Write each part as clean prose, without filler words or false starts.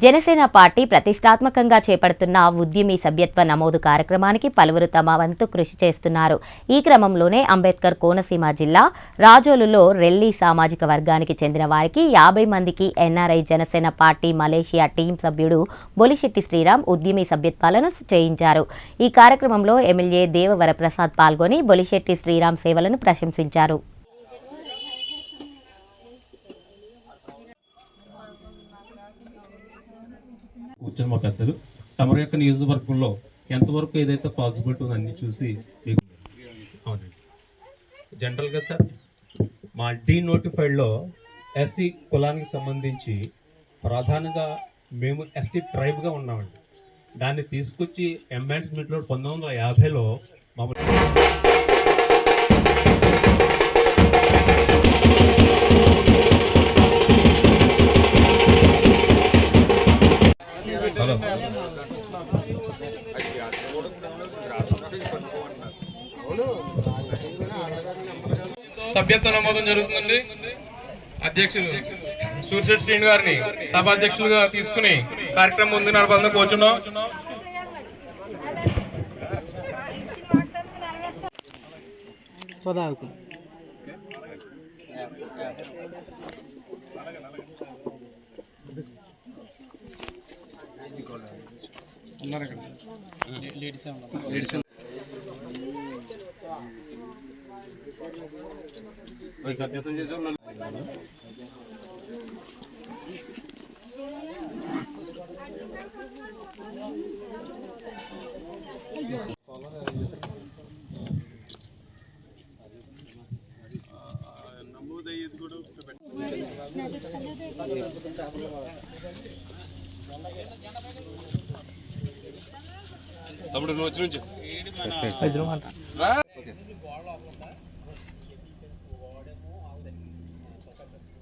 Janasena party ప్రతిష్టాత్మకంగా చేపడుతున్న ఉద్యమి సభ్యత్వ నమోదు కార్యక్రమానికి పలువురు తమ వంతు కృషి చేస్తున్నారు. ఈ క్రమంలోనే అంబేద్కర్ కోనసీమ జిల్లా రాజోలులో రెల్లి సామాజిక వర్గానికి చెందిన వారికి 50 మందికి NRI Janasena party Malaysia team సభ్యుడు బొలిశెట్టి శ్రీరామ్ ఉద్యమి సభ్యత్వాలను చేయించారు. ఈ కార్యక్రమంలో ఎమ్మెల్యే దేవవరప్రసాద్ పాల్గొని బొలిశెట్టి శ్రీరామ్ సేవలను ప్రశంసించారు. ఉద్యమ పెద్దలు తమ యొక్క నియోజకవర్గంలో ఎంతవరకు ఏదైతే పాసిబిలిటీ ఉందో అన్ని చూసి అవునండి. జనరల్గా సార్ మా డీనోటిఫైడ్లో ఎస్సీ కులానికి సంబంధించి ప్రధానంగా మేము ఎస్సీ ట్రైబ్గా ఉన్నామండి. దాన్ని తీసుకొచ్చి ఎంబాన్స్మెంట్లో 1950లో మమ్మల్ని సభ్యత్వ నమోదం జరుగుతుందండి. అధ్యక్షులు సూర్యశెట్టి శ్రీను గారిని సభాధ్యక్షులుగా తీసుకుని కార్యక్రమం ముందు నడపాలని కోరుచున్నాం. సభ్యత్వం చేసే నమోదయ్యేది కూడా తమ్ముడు నువ్వు వచ్చి నుంచి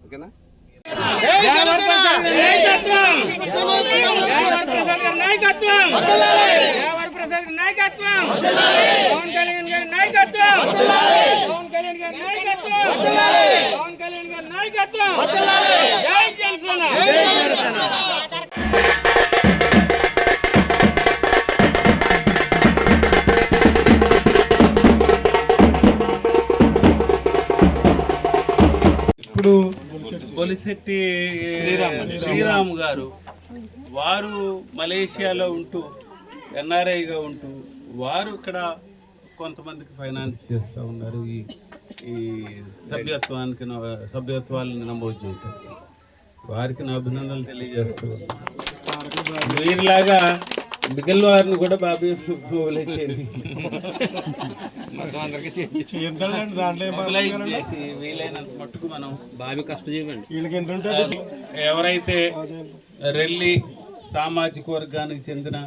ఓకేనా? ఇప్పుడు బొలిశెట్టి శ్రీరామ్ గారు వారు మలేషియాలో ఉంటూ ఎన్ఆర్ఐగా ఉంటూ వారు ఇక్కడ కొంతమందికి ఫైనాన్స్ చేస్తూ ఉన్నారు. ఈ సభ్యత్వాలను నమోదు చేశారు. వారికి నా అభినందనలు తెలియజేస్తూ వీరిలాగా మిగిలిన వారిని కూడా బాబీ వీలైనంత మట్టుకు మనం బాబీ కష్టజీవండి. ఎవరైతే రెల్లి సామాజిక వర్గానికి చెందిన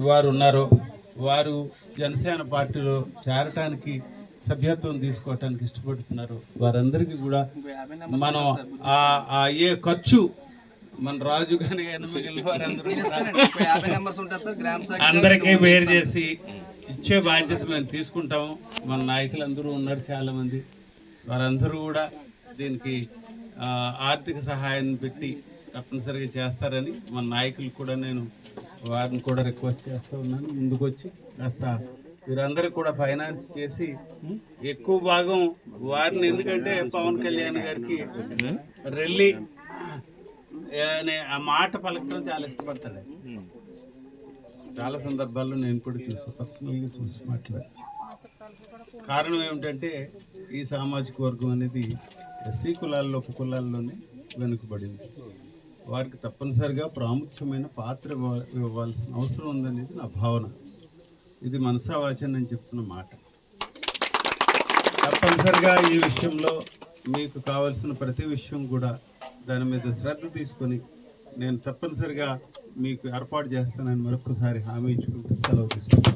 వారు ఉన్నారో వారు జనసేన పార్టీలో చేరటానికి సభ్యత్వం తీసుకోవటానికి ఇష్టపడుతున్నారు. వారందరికీ కూడా మనం అయ్యే ఖర్చు మన రాజు కానీ మిగిలిన వారందరూ అందరికీ వేరు చేసి ఇచ్చే బాధ్యత మేము తీసుకుంటాము. మన నాయకులందరూ ఉన్నారు చాలామంది, వారందరూ కూడా దీనికి ఆర్థిక సహాయాన్ని పెట్టి తప్పనిసరిగా చేస్తారని మన నాయకులు కూడా నేను వారిని కూడా రిక్వెస్ట్ చేస్తూ ఉన్నాను. ముందుకు వచ్చి కాస్త వీరందరూ కూడా ఫైనాన్స్ చేసి ఎక్కువ భాగం వారిని, ఎందుకంటే పవన్ కళ్యాణ్ గారికి రెల్లి అనే ఆ మాట పలకడం చాలా ఇష్టపడతాడు. చాలా సందర్భాల్లో నేను కూడా పర్సనల్గా చూసి మాట్లాడాను. కారణం ఏమిటంటే ఈ సామాజిక వర్గం అనేది ఎస్సీ కులాల్లో ఉపకులాల్లోనే వెనుకబడింది. వారికి తప్పనిసరిగా ప్రాముఖ్యమైన పాత్ర ఇవ్వాల్సిన అవసరం ఉందనేది నా భావన. ఇది మనసావాచన నేను చెప్తున్న మాట. తప్పనిసరిగా ఈ విషయంలో మీకు కావాల్సిన ప్రతి విషయం కూడా దాని మీద శ్రద్ధ తీసుకొని నేను తప్పనిసరిగా మీకు ఏర్పాటు చేస్తానని మరొకసారి హామీ ఇచ్చుకుంటూ సెలవు తీసుకుంటాను.